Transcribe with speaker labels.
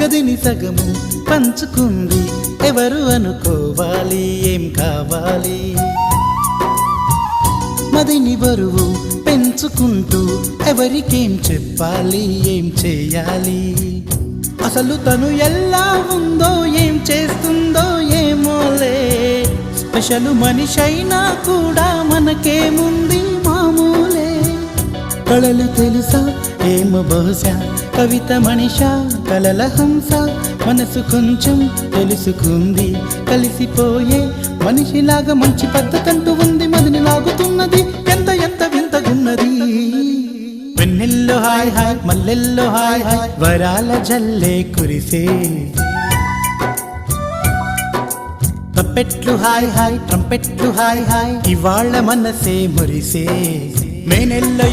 Speaker 1: గదిని సగము పంచుకుంది ఎవరు అనుకోవాలి ఏం కావాలి మదిని బరువు పెంచుకుంటూ ఎవరికేం చెప్పాలి ఏం చేయాలి అసలు తను ఎలా ఉందో ఏం చేస్తుందో ఏమోలే స్పెషల్ మనిషైనా కూడా మనకేముంది మామూలే కళలు తెలుసా ఏమో బహుశా కవిత మనిషా కలల హంస మనసు కొంచెం తెలుసుకుంది కలిసిపోయే మనిషిలాగా మంచి పద్ధతంటూ ఉంది మదిని లాగుతున్నది ఎంత ఎంత వింతగున్నది వెన్నెల్లో హాయ్ హాయ్ మల్లెల్లో హాయ్ హాయ్ వరాల జల్లే కురిసే ట్రంపెట్లు హాయ్ హాయ్ ట్రంపెట్లు హాయ్ హాయ్ ఇవాళ మనసే మురిసే మేనెల్లో